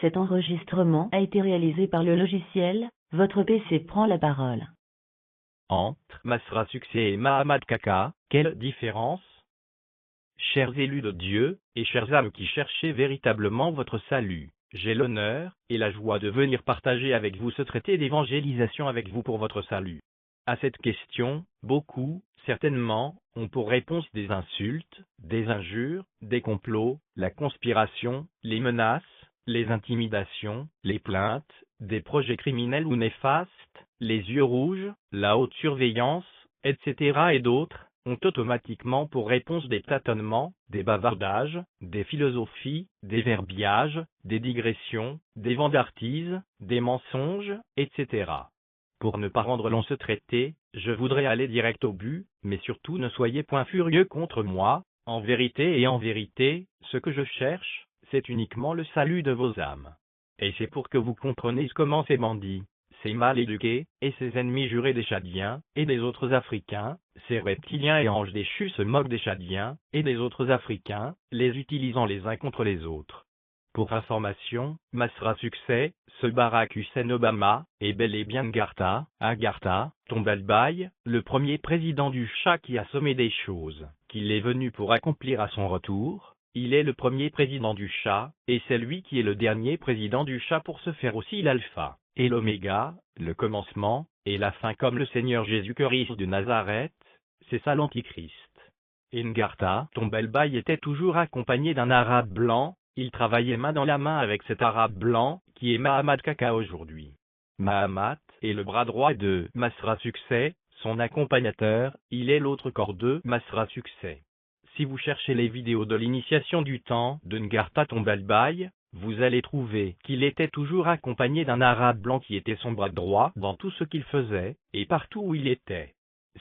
Cet enregistrement a été réalisé par le logiciel. Votre PC prend la parole. Entre Masra Succès et Mahamad Kaka, quelle différence? Chers élus de Dieu, et chères âmes qui cherchez véritablement votre salut, j'ai l'honneur et la joie de venir partager avec vous ce traité d'évangélisation avec vous pour votre salut. À cette question, beaucoup, certainement, ont pour réponse des insultes, des injures, des complots, la conspiration, les menaces, les intimidations, les plaintes, des projets criminels ou néfastes, les yeux rouges, la haute surveillance, etc. et d'autres, ont automatiquement pour réponse des tâtonnements, des bavardages, des philosophies, des verbiages, des digressions, des vandartises, des mensonges, etc. Pour ne pas rendre long ce traité, je voudrais aller direct au but, mais surtout ne soyez point furieux contre moi. En vérité, ce que je cherche, c'est uniquement le salut de vos âmes. Et c'est pour que vous compreniez comment ces bandits, ces mal éduqués, et ces ennemis jurés des Tchadiens, et des autres Africains, ces reptiliens et anges déchus se moquent des Tchadiens, et des autres Africains, les utilisant les uns contre les autres. Pour information, Masra Succès, ce Barack Hussein Obama, est bel et bien Agartha, Tombelbaye, le premier président du Shah qui a sommé des choses, qu'il est venu pour accomplir à son retour. Il est le premier président du Shah, et c'est lui qui est le dernier président du Shah pour se faire aussi l'alpha, et l'oméga, le commencement, et la fin comme le Seigneur Jésus-Christ de Nazareth, c'est ça l'Antichrist. Ngarta Tombelbaye était toujours accompagné d'un arabe blanc. Il travaillait main dans la main avec cet arabe blanc, qui est Mahamad Kaka aujourd'hui. Mahamad est le bras droit de Masra Succès, son accompagnateur, il est l'autre corps de Masra Succès. Si vous cherchez les vidéos de l'initiation du temps de Ngarta Tombelbaye, vous allez trouver qu'il était toujours accompagné d'un arabe blanc qui était son bras droit dans tout ce qu'il faisait, et partout où il était.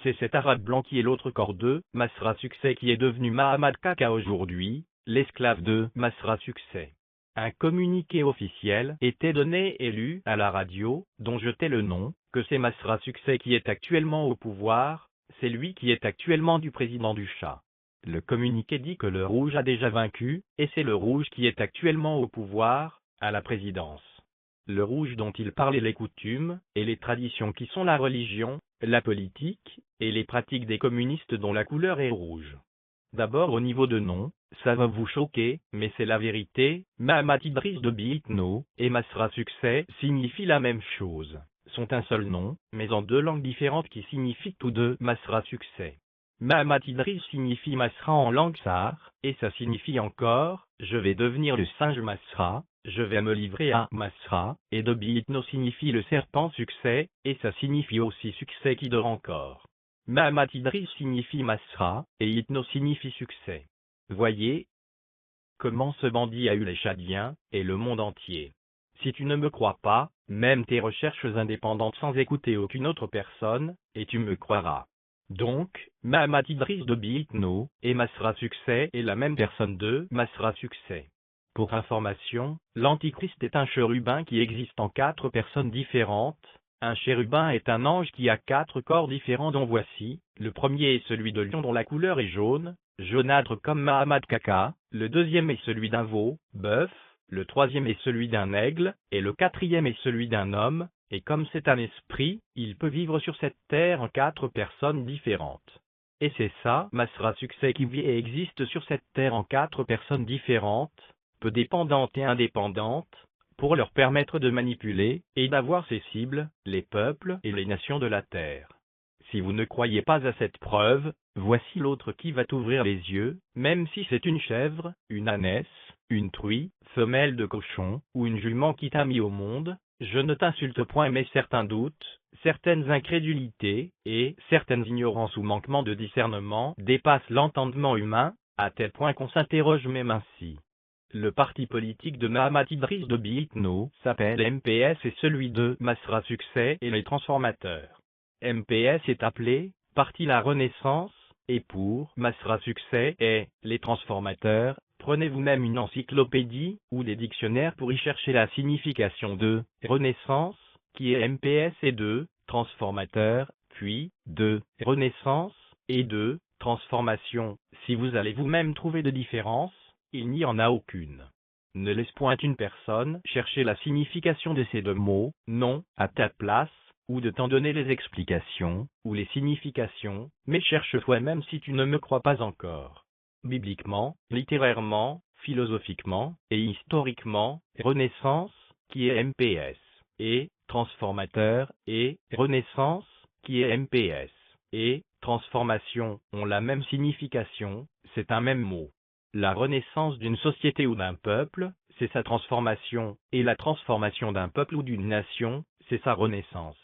C'est cet arabe blanc qui est l'autre corps de Masra Succès qui est devenu Mahamad Kaka aujourd'hui, l'esclave de Masra Succès. Un communiqué officiel était donné et lu à la radio, dont je tais le nom, que c'est Masra Succès qui est actuellement au pouvoir, c'est lui qui est actuellement du président du Shah. Le communiqué dit que le rouge a déjà vaincu, et c'est le rouge qui est actuellement au pouvoir, à la présidence. Le rouge dont il parle est les coutumes, et les traditions qui sont la religion, la politique, et les pratiques des communistes dont la couleur est rouge. D'abord au niveau de nom, ça va vous choquer, mais c'est la vérité, Mahamad Idriss Déby Itno et Masra Succès signifient la même chose, sont un seul nom, mais en deux langues différentes qui signifient tous deux Masra Succès. Mahamad Idriss signifie Masra en langue sar, et ça signifie encore, je vais devenir le singe Masra, je vais me livrer à Masra, et Déby Itno signifie le serpent Succès, et ça signifie aussi succès qui dort encore. Mahamad Idriss signifie Masra, et Itno signifie succès. Voyez comment ce bandit a eu les Tchadiens, et le monde entier. Si tu ne me crois pas, même tes recherches indépendantes sans écouter aucune autre personne, et tu me croiras. Donc, Mahamad Idriss Déby Itno, et Masra Succès est la même personne de Masra Succès. Pour information, l'Antichrist est un chérubin qui existe en 4 personnes différentes. Un chérubin est un ange qui a 4 corps différents dont voici, le premier est celui de lion dont la couleur est jaune, jaunâtre comme Mahamad Kaka, le deuxième est celui d'un veau, bœuf, le troisième est celui d'un aigle, et le quatrième est celui d'un homme, et comme c'est un esprit, il peut vivre sur cette terre en 4 personnes différentes. Et c'est ça, Masra Succès qui vit et existe sur cette terre en 4 personnes différentes, peu dépendantes et indépendantes, pour leur permettre de manipuler, et d'avoir ses cibles, les peuples et les nations de la terre. Si vous ne croyez pas à cette preuve, voici l'autre qui va t'ouvrir les yeux, même si c'est une chèvre, une ânesse, une truie, femelle de cochon, ou une jument qui t'a mis au monde, je ne t'insulte point mais certains doutes, certaines incrédulités, et certaines ignorances ou manquements de discernement dépassent l'entendement humain, à tel point qu'on s'interroge même ainsi. Le parti politique de Mahamad Idriss Déby Itno s'appelle MPS et celui de Masra Succès et les transformateurs. MPS est appelé Parti La Renaissance, et pour Masra Succès et les transformateurs, prenez vous-même une encyclopédie ou des dictionnaires pour y chercher la signification de Renaissance, qui est MPS et de transformateur, puis de Renaissance et de transformation. Si vous allez vous-même trouver de différence, il n'y en a aucune. Ne laisse point une personne chercher la signification de ces deux mots, non, à ta place, ou de t'en donner les explications, ou les significations, mais cherche toi-même si tu ne me crois pas encore. Bibliquement, littérairement, philosophiquement, et historiquement, Renaissance, qui est MPS, et transformateur, et Renaissance, qui est MPS, et transformation, ont la même signification, c'est un même mot. La renaissance d'une société ou d'un peuple, c'est sa transformation, et la transformation d'un peuple ou d'une nation, c'est sa renaissance.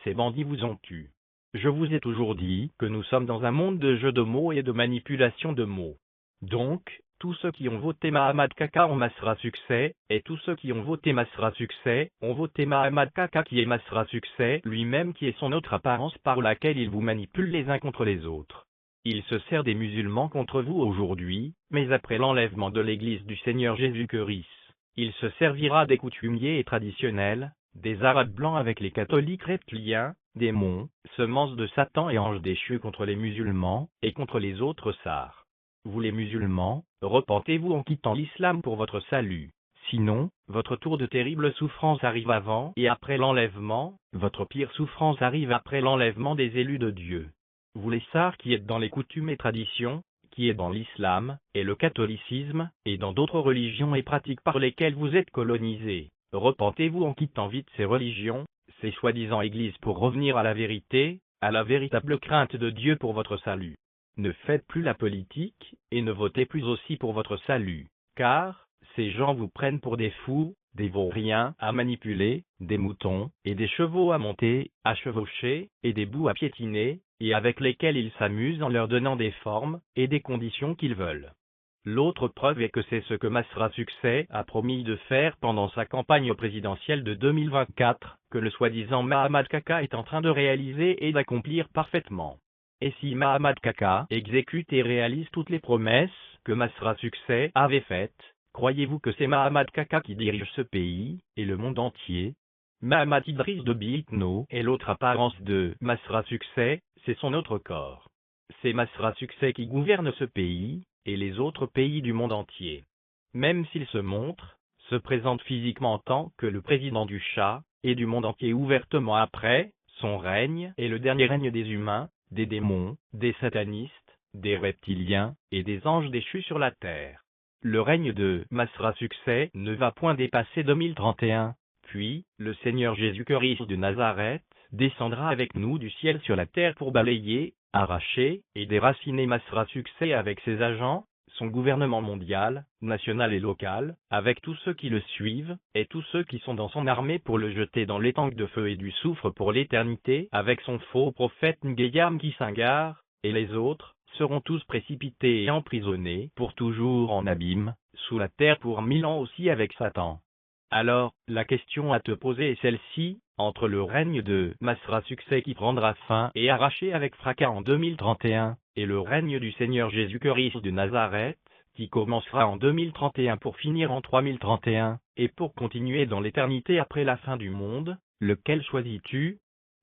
Ces bandits vous ont tu. Je vous ai toujours dit que nous sommes dans un monde de jeux de mots et de manipulation de mots. Donc, tous ceux qui ont voté Mahamad Kaka ont Masra Succès, et tous ceux qui ont voté Masra Succès ont voté Mahamad Kaka qui est Masra Succès lui-même qui est son autre apparence par laquelle il vous manipule les uns contre les autres. Il se sert des musulmans contre vous aujourd'hui, mais après l'enlèvement de l'Église du Seigneur Jésus-Christ, il se servira des coutumiers et traditionnels, des Arabes blancs avec les catholiques reptiliens, démons, semences de Satan et anges déchus contre les musulmans, et contre les autres sars. Vous les musulmans, repentez-vous en quittant l'islam pour votre salut. Sinon, votre tour de terrible souffrance arrive avant et après l'enlèvement, votre pire souffrance arrive après l'enlèvement des élus de Dieu. Vous les sars qui êtes dans les coutumes et traditions, qui est dans l'islam, et le catholicisme, et dans d'autres religions et pratiques par lesquelles vous êtes colonisés, repentez-vous en quittant vite ces religions, ces soi-disant églises pour revenir à la vérité, à la véritable crainte de Dieu pour votre salut. Ne faites plus la politique, et ne votez plus aussi pour votre salut, car ces gens vous prennent pour des fous, des vauriens à manipuler, des moutons, et des chevaux à monter, à chevaucher, et des bouts à piétiner, et avec lesquels ils s'amusent en leur donnant des formes, et des conditions qu'ils veulent. L'autre preuve est que c'est ce que Masra Succès a promis de faire pendant sa campagne présidentielle de 2024, que le soi-disant Mahamad Kaka est en train de réaliser et d'accomplir parfaitement. Et si Mahamad Kaka exécute et réalise toutes les promesses que Masra Succès avait faites, croyez-vous que c'est Mahamad Kaka qui dirige ce pays, et le monde entier? Mahamad Idriss Déby Itno est l'autre apparence de Masra Succès, c'est son autre corps. C'est Masra Succès qui gouverne ce pays, et les autres pays du monde entier. Même s'il se montre, se présente physiquement en tant que le président du Shah, et du monde entier ouvertement après, son règne est le dernier règne des humains, des démons, des satanistes, des reptiliens, et des anges déchus sur la terre. Le règne de Masra Succès ne va point dépasser 2031, puis, le Seigneur Jésus-Christ de Nazareth descendra avec nous du ciel sur la terre pour balayer, arracher et déraciner Masra Succès avec ses agents, son gouvernement mondial, national et local, avec tous ceux qui le suivent, et tous ceux qui sont dans son armée pour le jeter dans l'étang de feu et du soufre pour l'éternité, avec son faux prophète Ngeyam Kisingar, et les autres, seront tous précipités et emprisonnés pour toujours en abîme, sous la terre pour 1000 ans aussi avec Satan. Alors, la question à te poser est celle-ci, entre le règne de Masra Succès qui prendra fin et arraché avec fracas en 2031, et le règne du Seigneur Jésus-Christ de Nazareth, qui commencera en 2031 pour finir en 3031, et pour continuer dans l'éternité après la fin du monde, lequel choisis-tu?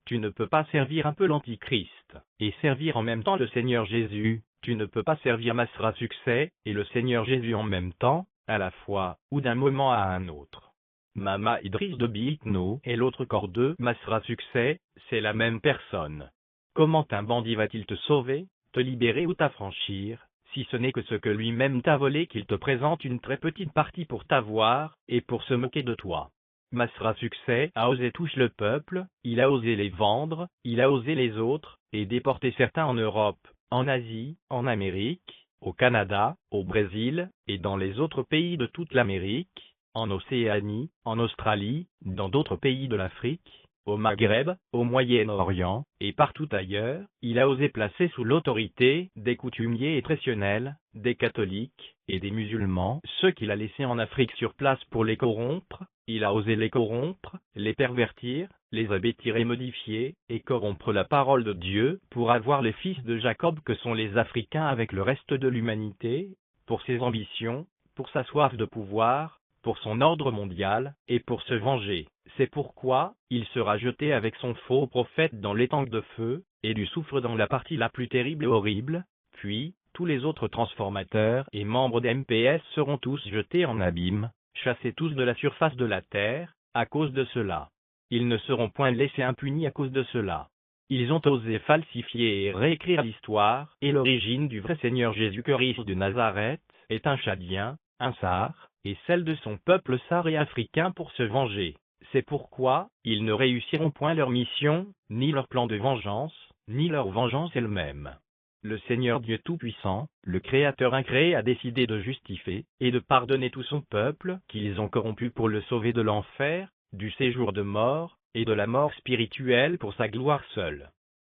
Tu ne peux pas servir un peu l'Antichrist, et servir en même temps le Seigneur Jésus, tu ne peux pas servir Masra Succès, et le Seigneur Jésus en même temps, à la fois, ou d'un moment à un autre. Mahamad Idriss Déby Itno et l'autre corps de Masra Succès, c'est la même personne. Comment un bandit va-t-il te sauver, te libérer ou t'affranchir, si ce n'est que ce que lui-même t'a volé qu'il te présente une très petite partie pour t'avoir, et pour se moquer de toi? Masra Succès a osé toucher le peuple, il a osé les vendre, il a osé les autres, et déporter certains en Europe, en Asie, en Amérique, au Canada, au Brésil, et dans les autres pays de toute l'Amérique, en Océanie, en Australie, dans d'autres pays de l'Afrique, au Maghreb, au Moyen-Orient, et partout ailleurs, il a osé placer sous l'autorité des coutumiers et traditionnels, des catholiques, et des musulmans, ceux qu'il a laissés en Afrique sur place pour les corrompre, il a osé les corrompre, les pervertir, les abêtir et modifier, et corrompre la parole de Dieu, pour avoir les fils de Jacob que sont les Africains avec le reste de l'humanité, pour ses ambitions, pour sa soif de pouvoir, pour son ordre mondial, et pour se venger. C'est pourquoi, il sera jeté avec son faux prophète dans l'étang de feu, et du soufre dans la partie la plus terrible et horrible, puis, tous les autres transformateurs et membres d'MPS seront tous jetés en abîme, chassés tous de la surface de la terre, à cause de cela. Ils ne seront point laissés impunis à cause de cela. Ils ont osé falsifier et réécrire l'histoire, et l'origine du vrai Seigneur Jésus-Christ de Nazareth est un Chadien, un Sar, et celle de son peuple Sar et africain pour se venger. C'est pourquoi ils ne réussiront point leur mission, ni leur plan de vengeance, ni leur vengeance elle-même. Le Seigneur Dieu Tout-Puissant, le Créateur incréé a décidé de justifier et de pardonner tout son peuple qu'ils ont corrompu pour le sauver de l'enfer, du séjour de mort, et de la mort spirituelle pour sa gloire seule.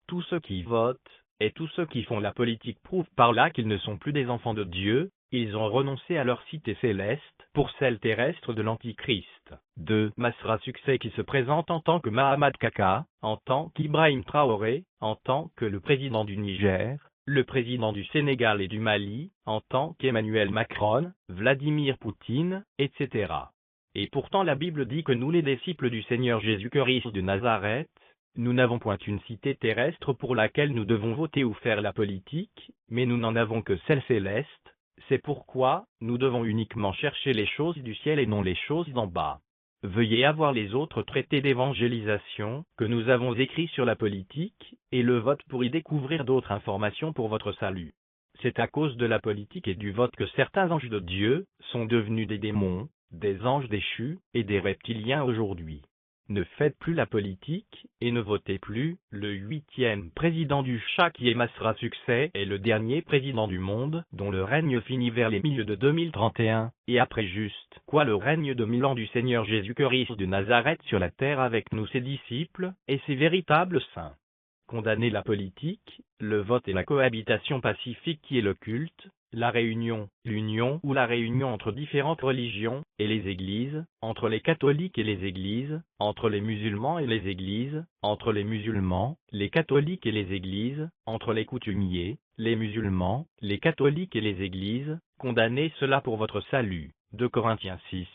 Tous ceux qui votent, et tous ceux qui font la politique prouvent par là qu'ils ne sont plus des enfants de Dieu, ils ont renoncé à leur cité céleste pour celle terrestre de l'Antichrist. 2. Masra Succès qui se présente en tant que Mahamad Kaka, en tant qu'Ibrahim Traoré, en tant que le président du Niger, le président du Sénégal et du Mali, en tant qu'Emmanuel Macron, Vladimir Poutine, etc. Et pourtant la Bible dit que nous les disciples du Seigneur Jésus-Christ de Nazareth, nous n'avons point une cité terrestre pour laquelle nous devons voter ou faire la politique, mais nous n'en avons que celle céleste. C'est pourquoi nous devons uniquement chercher les choses du ciel et non les choses d'en bas. Veuillez avoir les autres traités d'évangélisation que nous avons écrits sur la politique, et le vote pour y découvrir d'autres informations pour votre salut. C'est à cause de la politique et du vote que certains anges de Dieu sont devenus des démons, des anges déchus et des reptiliens aujourd'hui. Ne faites plus la politique, et ne votez plus. Le 8e président du Chat qui est Masra Succès est le dernier président du monde, dont le règne finit vers les milieux de 2031, et après juste quoi le règne de 1000 ans du Seigneur Jésus-Christ de Nazareth sur la terre avec nous ses disciples, et ses véritables saints. Condamner la politique, le vote et la cohabitation pacifique qui est le culte, la réunion, l'union ou la réunion entre différentes religions, et les églises, entre les catholiques et les églises, entre les musulmans et les églises, entre les musulmans, les catholiques et les églises, entre les coutumiers, les musulmans, les catholiques et les églises, condamnez cela pour votre salut. 2 Corinthiens 6,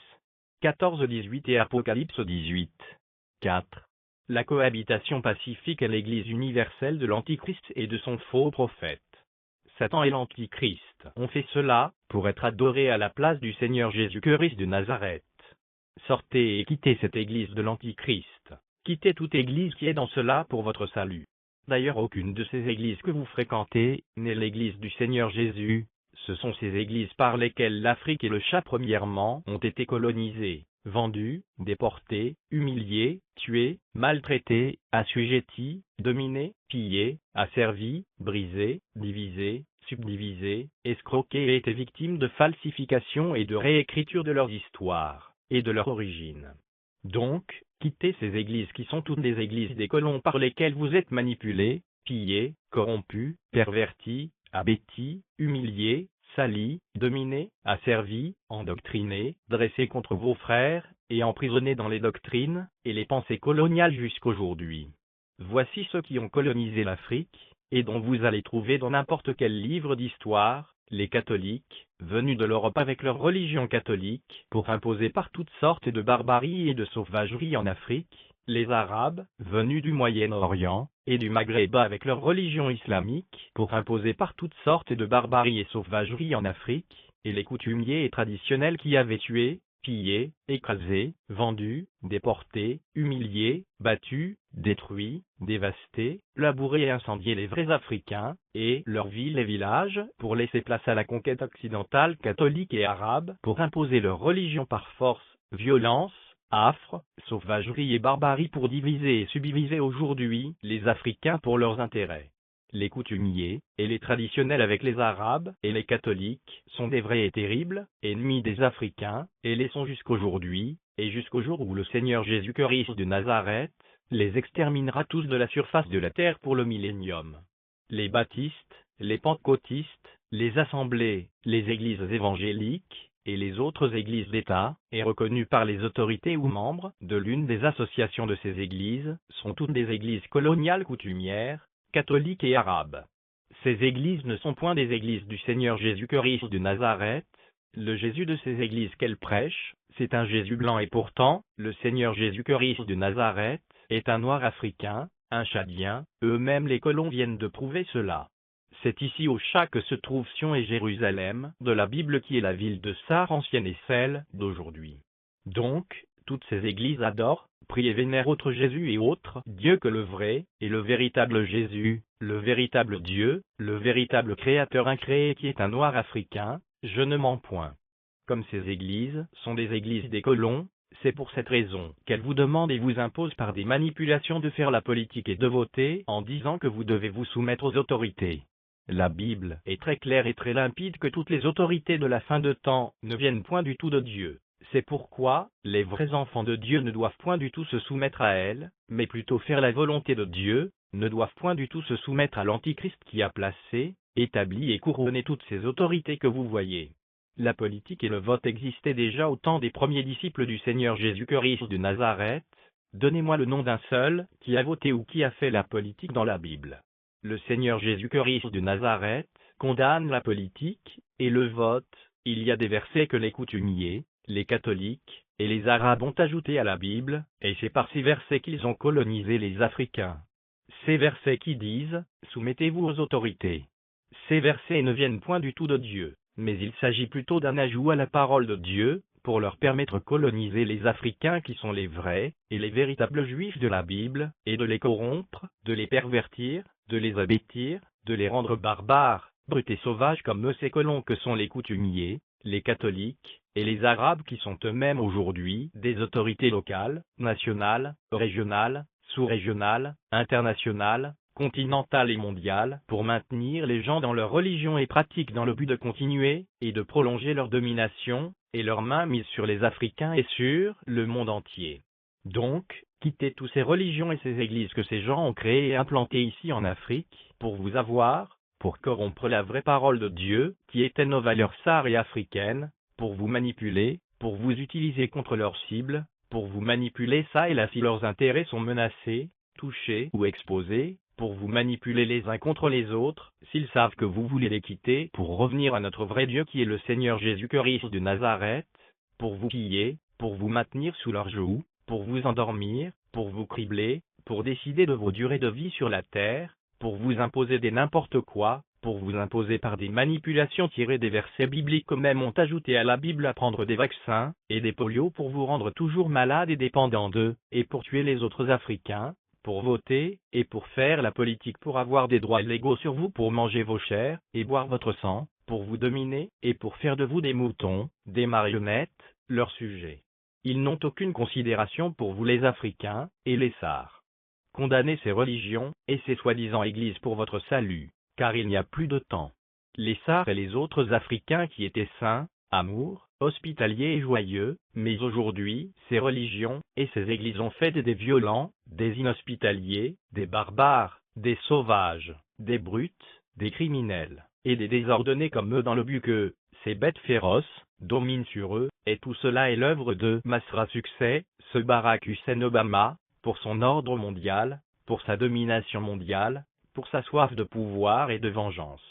14-18 et Apocalypse 18, 4. La cohabitation pacifique à l'Église universelle de l'Antichrist et de son faux prophète. Satan et l'Antichrist ont fait cela pour être adorés à la place du Seigneur Jésus-Christ de Nazareth. Sortez et quittez cette Église de l'Antichrist. Quittez toute Église qui est dans cela pour votre salut. D'ailleurs, aucune de ces églises que vous fréquentez n'est l'Église du Seigneur Jésus. Ce sont ces églises par lesquelles l'Afrique et le Chat premièrement ont été colonisés, vendus, déportés, humiliés, tués, maltraités, assujettis, dominés, pillés, asservis, brisés, divisés, subdivisés, escroqués et étaient victimes de falsification et de réécriture de leurs histoires, et de leur origine. Donc, quittez ces églises qui sont toutes des églises des colons par lesquelles vous êtes manipulés, pillés, corrompus, pervertis, abétis, humiliés, salis, dominés, asservis, endoctrinés, dressés contre vos frères, et emprisonnés dans les doctrines et les pensées coloniales jusqu'aujourd'hui. Voici ceux qui ont colonisé l'Afrique, et dont vous allez trouver dans n'importe quel livre d'histoire, les catholiques, venus de l'Europe avec leur religion catholique, pour imposer par toutes sortes de barbaries et de sauvageries en Afrique, les Arabes, venus du Moyen-Orient, et du Maghreb avec leur religion islamique, pour imposer par toutes sortes de barbaries et sauvageries en Afrique, et les coutumiers et traditionnels qui avaient tué, pillé, écrasé, vendu, déporté, humilié, battu, détruit, dévasté, labouré et incendié les vrais Africains, et leurs villes et villages, pour laisser place à la conquête occidentale catholique et arabe, pour imposer leur religion par force, violence, affre, sauvagerie et barbarie pour diviser et subdiviser aujourd'hui les Africains pour leurs intérêts. Les coutumiers, et les traditionnels avec les Arabes et les catholiques, sont des vrais et terribles ennemis des Africains, et les sont jusqu'aujourd'hui, et jusqu'au jour où le Seigneur Jésus-Christ de Nazareth les exterminera tous de la surface de la terre pour le millénium. Les baptistes, les pentecôtistes, les assemblées, les églises évangéliques, et les autres églises d'État, et reconnues par les autorités ou membres de l'une des associations de ces églises, sont toutes des églises coloniales coutumières, catholiques et arabes. Ces églises ne sont point des églises du Seigneur Jésus-Christ de Nazareth. Le Jésus de ces églises qu'elles prêchent, c'est un Jésus blanc et pourtant, le Seigneur Jésus-Christ de Nazareth est un noir africain, un Chadien, eux-mêmes les colons viennent de prouver cela. C'est ici au chat que se trouvent Sion et Jérusalem, de la Bible qui est la ville de Sar ancienne et celle d'aujourd'hui. Donc, toutes ces églises adorent, prient et vénèrent autre Jésus et autre Dieu que le vrai, et le véritable Jésus, le véritable Dieu, le véritable Créateur incréé qui est un noir africain, je ne mens point. Comme ces églises sont des églises des colons, c'est pour cette raison qu'elles vous demandent et vous imposent par des manipulations de faire la politique et de voter en disant que vous devez vous soumettre aux autorités. La Bible est très claire et très limpide que toutes les autorités de la fin de temps ne viennent point du tout de Dieu. C'est pourquoi les vrais enfants de Dieu ne doivent point du tout se soumettre à elle, mais plutôt faire la volonté de Dieu, ne doivent point du tout se soumettre à l'Antichrist qui a placé, établi et couronné toutes ces autorités que vous voyez. La politique et le vote existaient déjà au temps des premiers disciples du Seigneur Jésus-Christ de Nazareth. Donnez-moi le nom d'un seul qui a voté ou qui a fait la politique dans la Bible. Le Seigneur Jésus-Christ de Nazareth condamne la politique et le vote. Il y a des versets que les coutumiers, les catholiques et les arabes ont ajoutés à la Bible, et c'est par ces versets qu'ils ont colonisé les Africains. Ces versets qui disent « Soumettez-vous aux autorités ». Ces versets ne viennent point du tout de Dieu, mais il s'agit plutôt d'un ajout à la parole de Dieu, pour leur permettre de coloniser les Africains qui sont les vrais et les véritables Juifs de la Bible, et de les corrompre, de les pervertir, de les abêtir, de les rendre barbares, brutes et sauvages comme eux ces colons que sont les coutumiers, les catholiques, et les arabes qui sont eux-mêmes aujourd'hui des autorités locales, nationales, régionales, sous-régionales, internationales, continentales et mondiales, pour maintenir les gens dans leur religion et pratiques dans le but de continuer, et de prolonger leur domination, et leur main mise sur les Africains et sur le monde entier. Donc, quittez toutes ces religions et ces églises que ces gens ont créées et implantées ici en Afrique, pour vous avoir, pour corrompre la vraie parole de Dieu, qui était nos valeurs sarres et africaines, pour vous manipuler, pour vous utiliser contre leurs cibles, pour vous manipuler ça et là si leurs intérêts sont menacés, touchés ou exposés, pour vous manipuler les uns contre les autres, s'ils savent que vous voulez les quitter pour revenir à notre vrai Dieu qui est le Seigneur Jésus-Christ de Nazareth, pour vous piller, pour vous maintenir sous leur joug, pour vous endormir, pour vous cribler, pour décider de vos durées de vie sur la terre, pour vous imposer des n'importe quoi, pour vous imposer par des manipulations tirées des versets bibliques même ont ajouté à la Bible à prendre des vaccins et des polios pour vous rendre toujours malade et dépendant d'eux, et pour tuer les autres Africains, pour voter, et pour faire la politique pour avoir des droits légaux sur vous pour manger vos chairs, et boire votre sang, pour vous dominer, et pour faire de vous des moutons, des marionnettes, leurs sujets. Ils n'ont aucune considération pour vous les Africains, et les Sars. Condamnez ces religions, et ces soi-disant églises pour votre salut, car il n'y a plus de temps. Les Sars et les autres Africains qui étaient saints, amour, hospitaliers et joyeux, mais aujourd'hui, ces religions et ces églises ont fait des violents, des inhospitaliers, des barbares, des sauvages, des brutes, des criminels, et des désordonnés comme eux dans le but que, ces bêtes féroces, dominent sur eux, et tout cela est l'œuvre de Masra Succès, ce Barack Hussein Obama, pour son ordre mondial, pour sa domination mondiale, pour sa soif de pouvoir et de vengeance.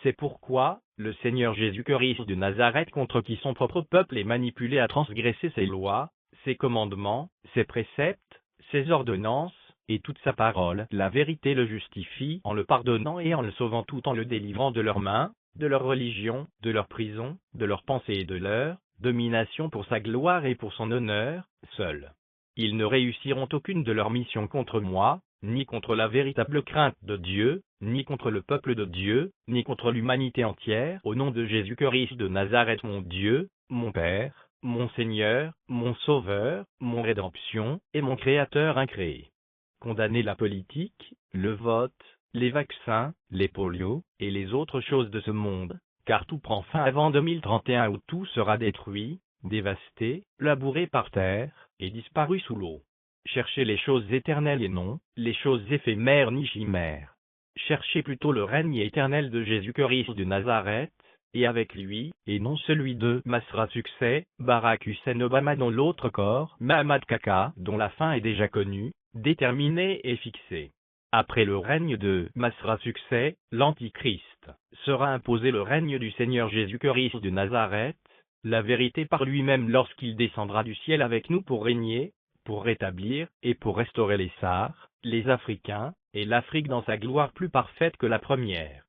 C'est pourquoi, le Seigneur Jésus-Christ de Nazareth contre qui son propre peuple est manipulé à transgresser ses lois, ses commandements, ses préceptes, ses ordonnances, et toute sa parole, la vérité le justifie en le pardonnant et en le sauvant tout en le délivrant de leurs mains, de leur religion, de leur prison, de leurs pensées et de leur domination pour sa gloire et pour son honneur, seul. Ils ne réussiront aucune de leurs missions contre moi, ni contre la véritable crainte de Dieu, ni contre le peuple de Dieu, ni contre l'humanité entière, au nom de Jésus-Christ de Nazareth mon Dieu, mon Père, mon Seigneur, mon Sauveur, mon Rédemption, et mon Créateur incréé. Condamnez la politique, le vote, les vaccins, les polios, et les autres choses de ce monde, car tout prend fin avant 2031 où tout sera détruit, dévasté, labouré par terre, et disparu sous l'eau. Cherchez les choses éternelles et non les choses éphémères ni chimères. Cherchez plutôt le règne éternel de Jésus-Christ de Nazareth, et avec lui, et non celui de Masra Succès, Barack Hussein Obama dont l'autre corps, Mahamad Kaka, dont la fin est déjà connue, déterminée et fixée. Après le règne de Masra Succès, l'Antichrist, sera imposé le règne du Seigneur Jésus-Christ de Nazareth, la vérité par lui-même lorsqu'il descendra du ciel avec nous pour régner, pour rétablir et pour restaurer les Sars, les Africains, et l'Afrique dans sa gloire plus parfaite que la première.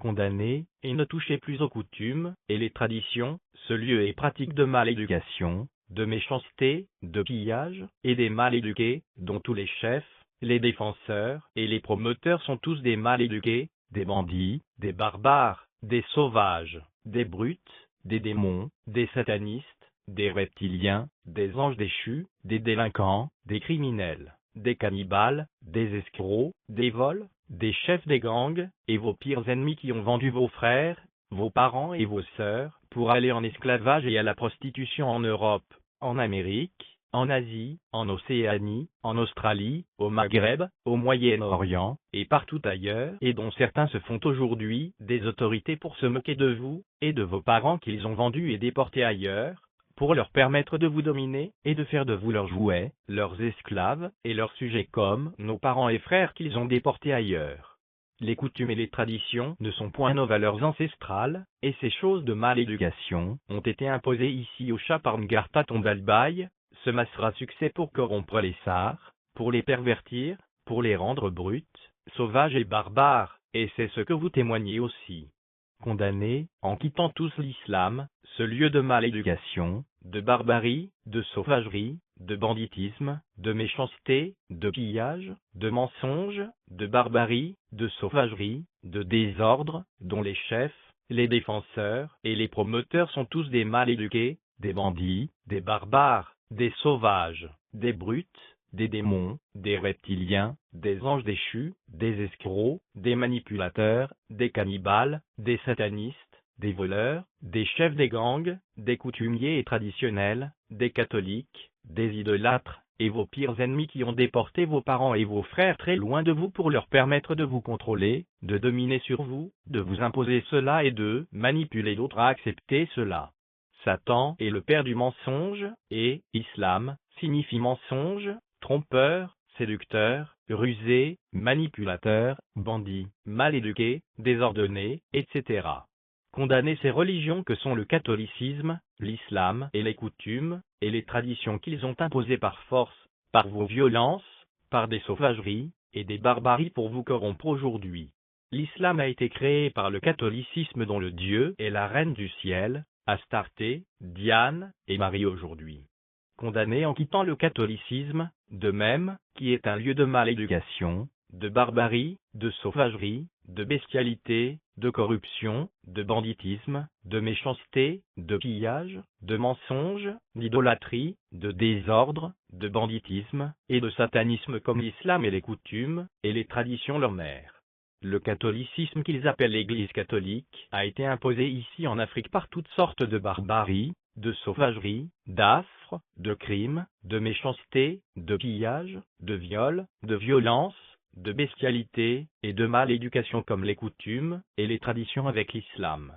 Condamnez, et ne touchez plus aux coutumes et les traditions, ce lieu et pratique de mal éducation, de méchanceté, de pillage, et des mal éduqués, dont tous les chefs, les défenseurs et les promoteurs sont tous des mal éduqués, des bandits, des barbares, des sauvages, des brutes, des démons, des satanistes, des reptiliens, des anges déchus, des délinquants, des criminels, des cannibales, des escrocs, des vols, des chefs des gangs, et vos pires ennemis qui ont vendu vos frères, vos parents et vos sœurs, pour aller en esclavage et à la prostitution en Europe, en Amérique, en Asie, en Océanie, en Australie, au Maghreb, au Moyen-Orient, et partout ailleurs, et dont certains se font aujourd'hui des autorités pour se moquer de vous, et de vos parents qu'ils ont vendus et déportés ailleurs, pour leur permettre de vous dominer, et de faire de vous leurs jouets, leurs esclaves, et leurs sujets comme nos parents et frères qu'ils ont déportés ailleurs. Les coutumes et les traditions ne sont point nos valeurs ancestrales, et ces choses de male éducation ont été imposées ici au chat par Ngarta Tombalbaye, ce massera succès pour corrompre les sars, pour les pervertir, pour les rendre brutes, sauvages et barbares, et c'est ce que vous témoignez aussi. Condamnés, en quittant tous l'islam, ce lieu de mal éducation, de barbarie, de sauvagerie, de banditisme, de méchanceté, de pillage, de mensonge, de barbarie, de sauvagerie, de désordre, dont les chefs, les défenseurs et les promoteurs sont tous des mal éduqués, des bandits, des barbares, des sauvages, des brutes, des démons, des reptiliens, des anges déchus, des escrocs, des manipulateurs, des cannibales, des satanistes, des voleurs, des chefs des gangs, des coutumiers et traditionnels, des catholiques, des idolâtres, et vos pires ennemis qui ont déporté vos parents et vos frères très loin de vous pour leur permettre de vous contrôler, de dominer sur vous, de vous imposer cela et de manipuler d'autres à accepter cela. Satan est le père du mensonge, et islam signifie mensonge, trompeur, séducteur, rusé, manipulateur, bandit, mal éduqué, désordonné, etc. Condamnez ces religions que sont le catholicisme, l'islam et les coutumes, et les traditions qu'ils ont imposées par force, par vos violences, par des sauvageries, et des barbaries pour vous corrompre aujourd'hui. L'islam a été créé par le catholicisme dont le Dieu est la reine du ciel, Astarté, Diane et Marie aujourd'hui. Condamné en quittant le catholicisme, de même, qui est un lieu de mal éducation, de barbarie, de sauvagerie, de bestialité, de corruption, de banditisme, de méchanceté, de pillage, de mensonge, d'idolâtrie, de désordre, de banditisme, et de satanisme comme l'islam et les coutumes, et les traditions leur mère. Le catholicisme qu'ils appellent l'Église catholique a été imposé ici en Afrique par toutes sortes de barbaries, de sauvagerie, d'affres, de crimes, de méchanceté, de pillage, de viol, de violence, de bestialité, et de mal éducation comme les coutumes et les traditions avec l'islam.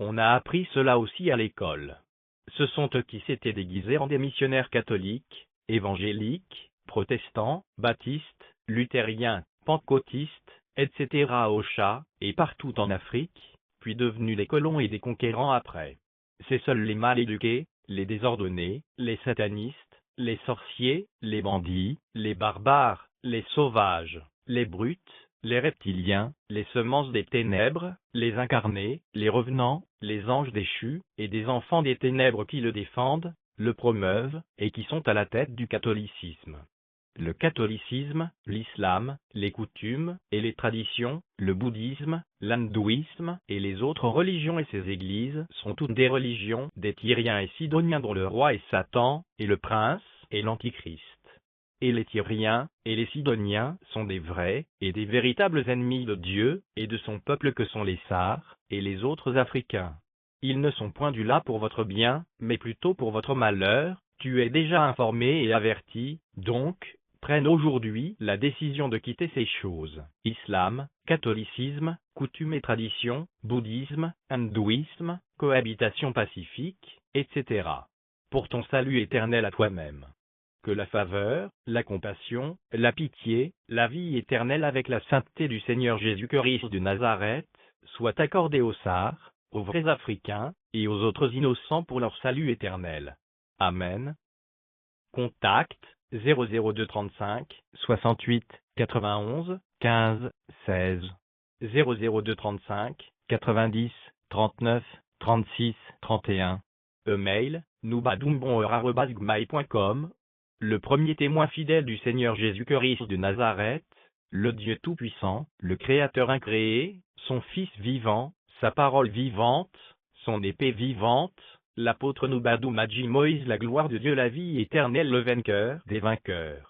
On a appris cela aussi à l'école. Ce sont eux qui s'étaient déguisés en des missionnaires catholiques, évangéliques, protestants, baptistes, luthériens, pentecôtistes, etc. au chat, et partout en Afrique, puis devenus des colons et des conquérants après. C'est seuls les mal éduqués, les désordonnés, les satanistes, les sorciers, les bandits, les barbares, les sauvages, les brutes, les reptiliens, les semences des ténèbres, les incarnés, les revenants, les anges déchus, et des enfants des ténèbres qui le défendent, le promeuvent, et qui sont à la tête du catholicisme. Le catholicisme, l'islam, les coutumes et les traditions, le bouddhisme, l'hindouisme et les autres religions et ces églises sont toutes des religions des Tyriens et Sidoniens dont le roi est Satan, et le prince est l'Antichrist. Et les Tyriens et les Sidoniens sont des vrais et des véritables ennemis de Dieu et de son peuple que sont les Sars et les autres Africains. Ils ne sont point du là pour votre bien, mais plutôt pour votre malheur. Tu es déjà informé et averti, donc, prennent aujourd'hui la décision de quitter ces choses, islam, catholicisme, coutumes et traditions, bouddhisme, hindouisme, cohabitation pacifique, etc. Pour ton salut éternel à toi-même. Que la faveur, la compassion, la pitié, la vie éternelle avec la sainteté du Seigneur Jésus-Christ de Nazareth, soient accordées aux Sars, aux vrais Africains, et aux autres innocents pour leur salut éternel. Amen. Contact 00235 68 91 15 16 00235 90 39 36 31. E-mail, noubadoumbon@gmail.com. Le premier témoin fidèle du Seigneur Jésus-Christ de Nazareth, le Dieu Tout-Puissant, le Créateur incréé, son Fils vivant, sa parole vivante, son épée vivante, l'apôtre Noubadou Madji Moïse, la gloire de Dieu, la vie éternelle, le vainqueur des vainqueurs.